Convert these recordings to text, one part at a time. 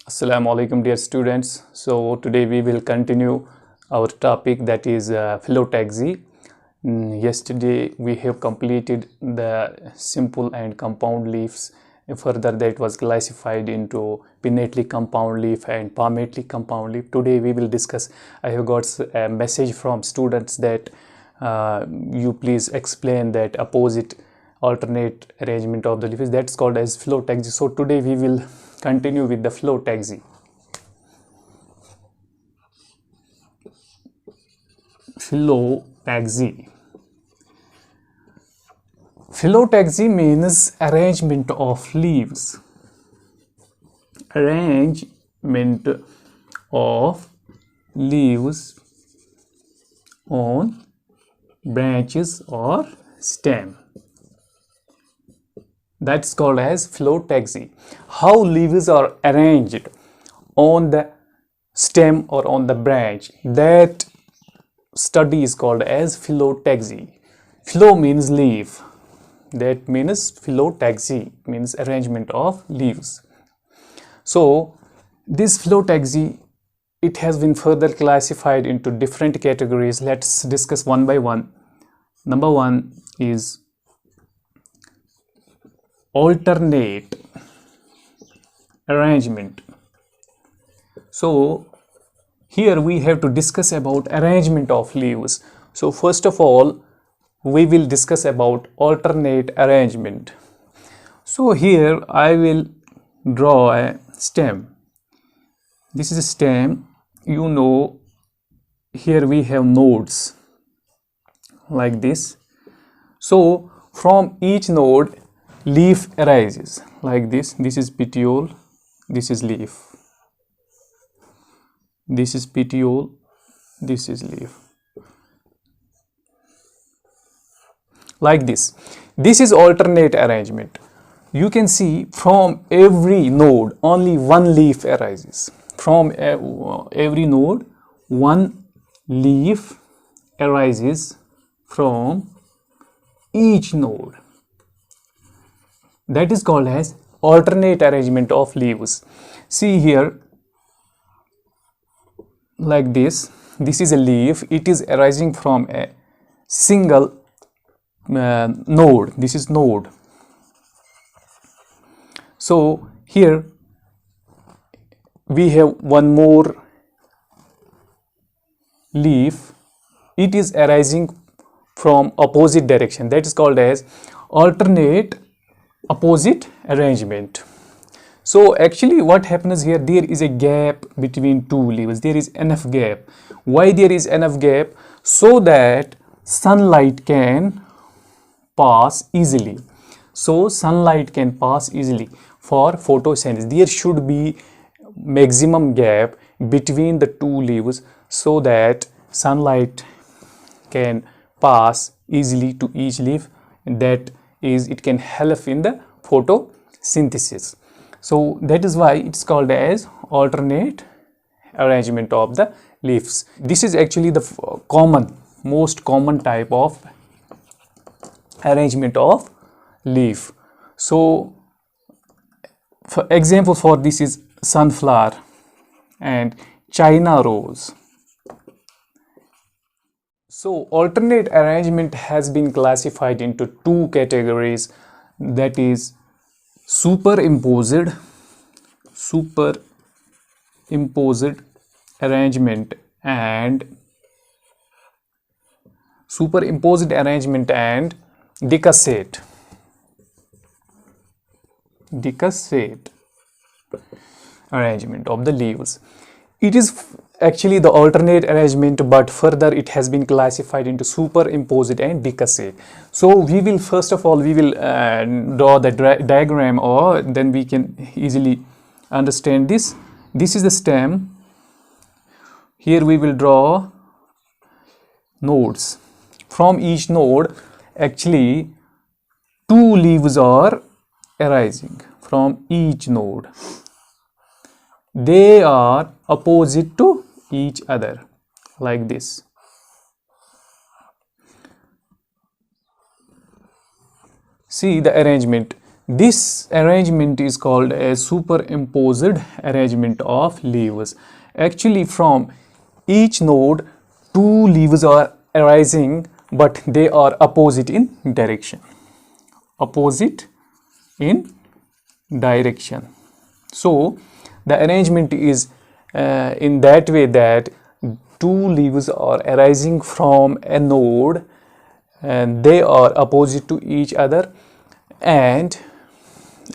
Assalamu alaikum dear students. So today we will continue our topic, that is phyllotaxy. Yesterday we have completed the simple and compound leaves. Further that was classified into pinnately compound leaf and palmately compound leaf. Today we will discuss. I have got a message from students that you please explain that opposite alternate arrangement of the leaves, that's called as phyllotaxy. So today we will continue with the phyllotaxy. Phyllotaxy. Phyllotaxy means arrangement of leaves. Arrangement of leaves on branches or stem. That's called as phyllotaxy. How leaves are arranged on the stem or on the branch, that study is called as phyllotaxy. Phyllo means leaf. That means phyllotaxy means arrangement of leaves. So this phyllotaxy, it has been further classified into different categories. Let's discuss one by one. Number one is alternate arrangement. So here we have to discuss about arrangement of leaves. So first of all, we will discuss about alternate arrangement. So here I will draw a stem. This is a stem. You know, here we have nodes like this. So from each node leaf arises like this. This is petiole, this is leaf. This is petiole, this is leaf. Like this. This is alternate arrangement. You can see from every node only one leaf arises. From every node one leaf arises from each node. That is called as alternate arrangement of leaves. See here, like this. This is a leaf. It is arising from a single node. This is node. So here we have one more leaf. It is arising from opposite direction. That is called as alternate opposite arrangement. So actually what happens here, there is a gap between two leaves. There is enough gap. Why there is enough gap? So that sunlight can pass easily. So sunlight can pass easily for photosynthesis. There should be maximum gap between the two leaves so that sunlight can pass easily to each leaf. That is, it can help in the photosynthesis. So that is why it's called as alternate arrangement of the leaves. This is actually the most common type of arrangement of leaf. So for example for this is sunflower and China rose. So alternate arrangement has been classified into two categories, that is superimposed arrangement and decussate arrangement of the leaves. It is actually the alternate arrangement, but further it has been classified into superimposed and decussate. So we will first of all draw the diagram, or then we can easily understand this. This is the stem. Here we will draw nodes. From each node actually two leaves are arising from each node. They are opposite to each other like this. See the arrangement. This arrangement is called a superimposed arrangement of leaves. Actually, from each node, two leaves are arising, but they are opposite in direction. Opposite in direction. So the arrangement is in that way that two leaves are arising from a node and they are opposite to each other and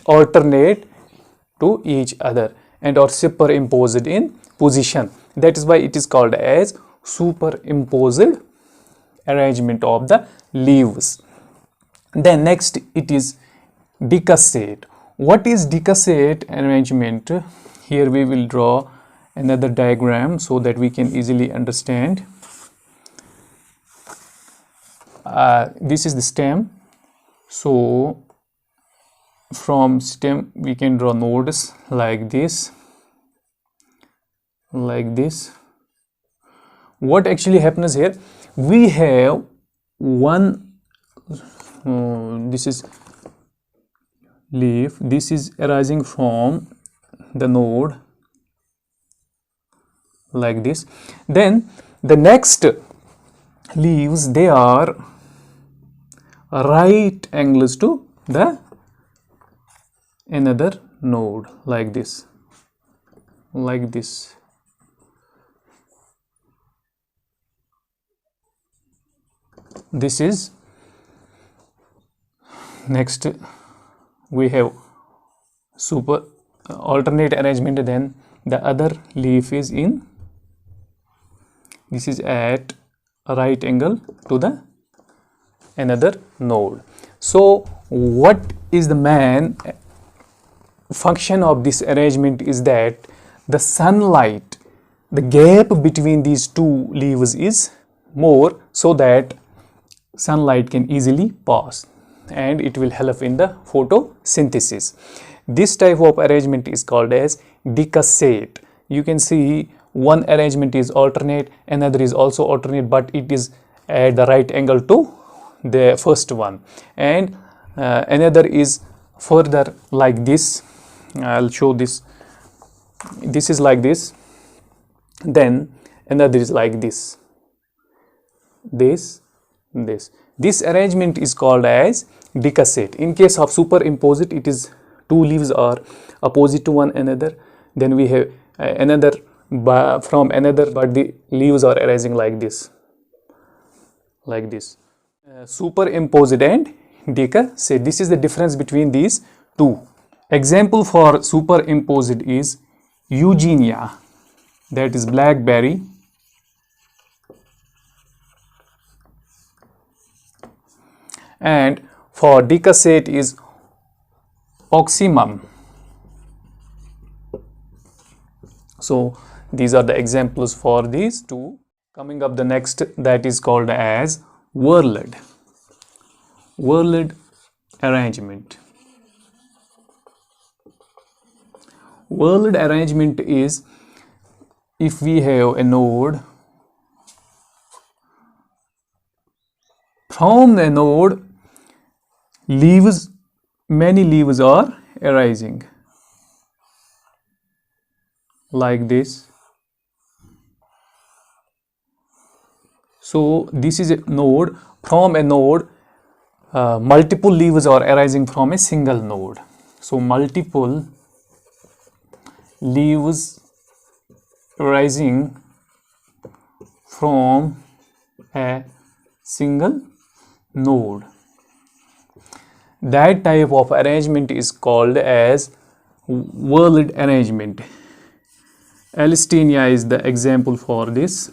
alternate to each other and are superimposed in position. That is why it is called as superimposed arrangement of the leaves. Then next it is decussate. What is decussate arrangement? Here we will draw another diagram so that we can easily understand. This is the stem. So from stem we can draw nodes like this, like this. What actually happens here? We have one, this is leaf, this is arising from the node like this. Then the next leaves, they are right angles to the another node like this, like this. This is next. We have super alternate arrangement. Then the other leaf is in, this is at a right angle to the another node. So what is the main function of this arrangement is that the sunlight, the gap between these two leaves is more, so that sunlight can easily pass and it will help in the photosynthesis. This type of arrangement is called as decussate. You can see one arrangement is alternate, another is also alternate, but it is at the right angle to the first one, and another is further like this. I'll show this. This is like this, then another is like this, this. This arrangement is called as decussate. In case of superimposed, it is two leaves are opposite to one another. Then we have another from another, but the leaves are arising like this, like this. Superimposed and decussate. This is the difference between these two. Example for superimposed is Eugenia, that is blackberry. And for decussate is oxymum. So these are the examples for these two. Coming up the next, that is called as whorled arrangement. Whorled arrangement is if we have a node, from the node leaves, many leaves are arising like this. So this is a node. From a node, multiple leaves are arising from a single node. So multiple leaves arising from a single node. That type of arrangement is called as whorled arrangement. Allistonia is the example for this.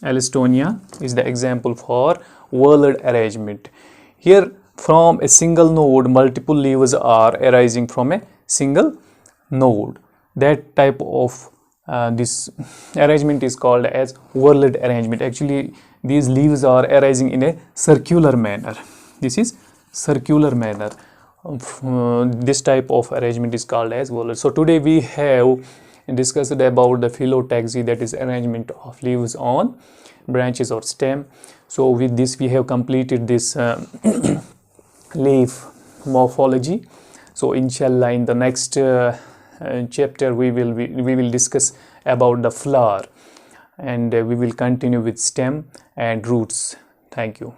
Allistonia is the example for whorled arrangement. Here from a single node, multiple leaves are arising from a single node. That type of this arrangement is called as whorled arrangement. Actually, these leaves are arising in a circular manner. This is circular manner. This type of arrangement is called as whorled. So today we have discussed about the phyllotaxy, that is arrangement of leaves on branches or stem. So with this we have completed this leaf morphology. So inshallah in the next chapter we will discuss about the flower, and we will continue with stem and roots. Thank you.